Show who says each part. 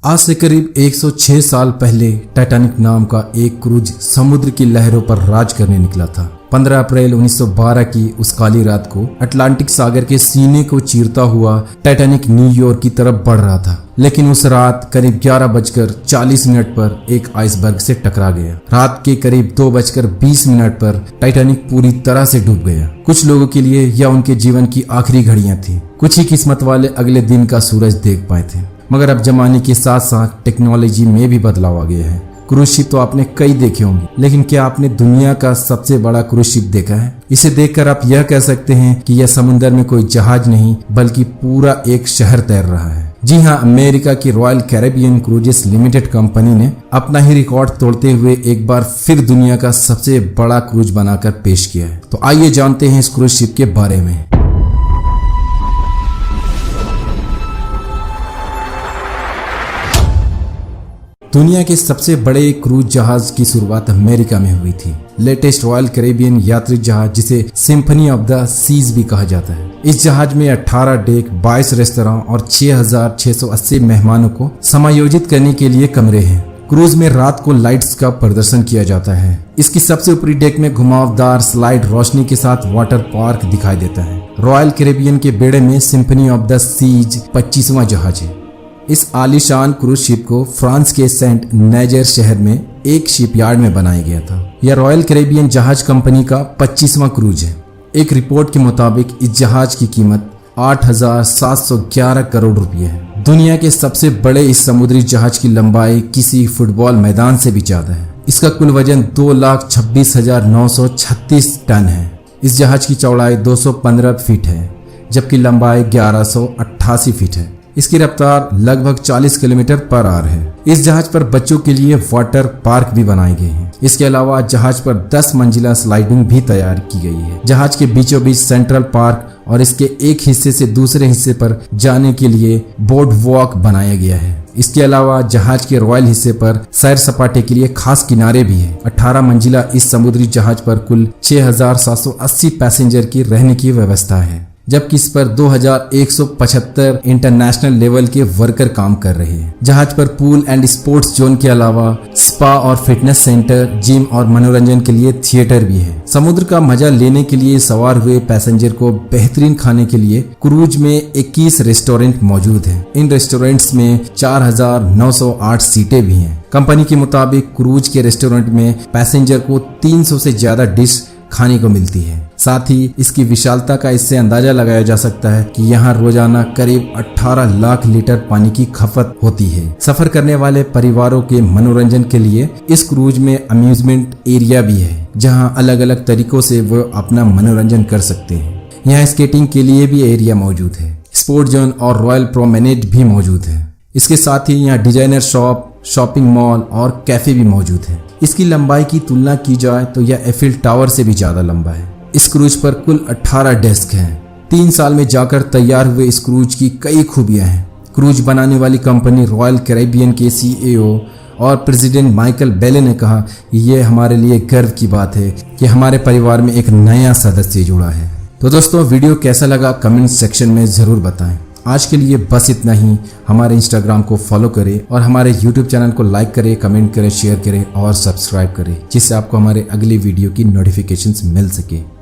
Speaker 1: आज से करीब 106 साल पहले टाइटैनिक नाम का एक क्रूज समुद्र की लहरों पर राज करने निकला था। 15 अप्रैल 1912 की उस काली रात को अटलांटिक सागर के सीने को चीरता हुआ टाइटैनिक न्यूयॉर्क की तरफ बढ़ रहा था, लेकिन उस रात करीब 11:40 पर एक आइसबर्ग से टकरा गया। रात के करीब 2:20 पर टाइटैनिक पूरी तरह से डूब गया। कुछ लोगों के लिए यह उनके जीवन की आखिरी घड़ियां थी। कुछ ही किस्मत वाले अगले दिन का सूरज देख पाए थे। मगर अब जमाने के साथ साथ टेक्नोलॉजी में भी बदलाव आ गया है। क्रूज शिप तो आपने कई देखे होंगे, लेकिन क्या आपने दुनिया का सबसे बड़ा क्रूज शिप देखा है? इसे देखकर आप यह कह सकते हैं कि यह समुद्र में कोई जहाज नहीं बल्कि पूरा एक शहर तैर रहा है। जी हाँ, अमेरिका की royal Caribbean cruises limited company ने अपना ही रिकॉर्ड तोड़ते हुए एक बार फिर दुनिया का सबसे बड़ा क्रूज बनाकर पेश किया है। तो आइए जानते हैं इस क्रूज शिप के बारे में। दुनिया के सबसे बड़े क्रूज जहाज की शुरुआत अमेरिका में हुई थी। लेटेस्ट रॉयल कैरेबियन यात्री जहाज, जिसे सिम्फनी ऑफ द सीज भी कहा जाता है। इस जहाज में 18 डेक, 22 रेस्तरां और 6680 मेहमानों को समायोजित करने के लिए कमरे हैं। क्रूज में रात को लाइट्स का प्रदर्शन किया जाता है। इसकी सबसे ऊपरी डेक में घुमावदार स्लाइड रोशनी के साथ वाटर पार्क दिखाई देता है। रॉयल कैरेबियन के बेड़े में सिम्फनी ऑफ द सीज 25वां जहाज है। इस आलीशान क्रूज शिप को फ्रांस के सेंट नेजर शहर में एक शिपयार्ड में बनाया गया था। यह रॉयल कैरेबियन जहाज कंपनी का 25वां क्रूज है। एक रिपोर्ट के मुताबिक इस जहाज की कीमत 8,711 करोड़ रुपए है। दुनिया के सबसे बड़े इस समुद्री जहाज की लंबाई किसी फुटबॉल मैदान से भी ज्यादा है। इसका कुल वजन 2,26,936 टन है। इस जहाज की चौड़ाई 215 फीट है, जबकि लंबाई 1188 फीट है। इसकी रफ्तार लगभग 40 किलोमीटर पर आवर है। इस जहाज पर बच्चों के लिए वाटर पार्क भी बनाए गए हैं। इसके अलावा जहाज पर 10 मंजिला स्लाइडिंग भी तैयार की गई है। जहाज के बीचों बीच सेंट्रल पार्क और इसके एक हिस्से से दूसरे हिस्से पर जाने के लिए बोर्ड वॉक बनाया गया है। इसके अलावा जहाज के रॉयल हिस्से पर सैर सपाटे के लिए खास किनारे भी है। 18 मंजिला इस समुद्री जहाज पर कुल 6,780 पैसेंजर की रहने की व्यवस्था है, जबकि इस पर 2175 इंटरनेशनल लेवल के वर्कर काम कर रहे हैं। जहाज पर पूल एंड स्पोर्ट्स जोन के अलावा स्पा और फिटनेस सेंटर, जिम और मनोरंजन के लिए थिएटर भी है। समुद्र का मजा लेने के लिए सवार हुए पैसेंजर को बेहतरीन खाने के लिए क्रूज में 21 रेस्टोरेंट मौजूद हैं। इन रेस्टोरेंट्स में 4,908 सीटें भी हैं। कंपनी के मुताबिक क्रूज के रेस्टोरेंट में पैसेंजर को 300 से ज्यादा डिश खाने को मिलती है। साथ ही इसकी विशालता का इससे अंदाजा लगाया जा सकता है कि यहाँ रोजाना करीब 18 लाख लीटर पानी की खपत होती है। सफर करने वाले परिवारों के मनोरंजन के लिए इस क्रूज में अम्यूजमेंट एरिया भी है, जहाँ अलग अलग तरीकों से वो अपना मनोरंजन कर सकते हैं। यहाँ स्केटिंग के लिए भी एरिया मौजूद है। स्पोर्ट जोन और रॉयल प्रोमेनेड भी मौजूद है। इसके साथ ही यहाँ डिजाइनर शॉप, शॉपिंग मॉल और कैफे भी मौजूद है। इसकी लंबाई की तुलना की जाए तो यह एफिल टावर से भी ज्यादा लंबा है। इस क्रूज पर कुल 18 डेस्क हैं। 3 साल में जाकर तैयार हुए इस क्रूज की कई खूबियां हैं। क्रूज बनाने वाली कंपनी रॉयल कैरेबियन के CEO और प्रेसिडेंट माइकल बेले ने कहा, यह हमारे लिए गर्व की बात है कि हमारे परिवार में एक नया सदस्य जुड़ा है। तो दोस्तों, वीडियो कैसा लगा कमेंट सेक्शन में जरूर बताएं। आज के लिए बस इतना ही। हमारे इंस्टाग्राम को फॉलो करें और हमारे यूट्यूब चैनल को लाइक करें, कमेंट करें, शेयर करें और सब्सक्राइब करें, जिससे आपको हमारे अगली वीडियो की नोटिफिकेशंस मिल सके।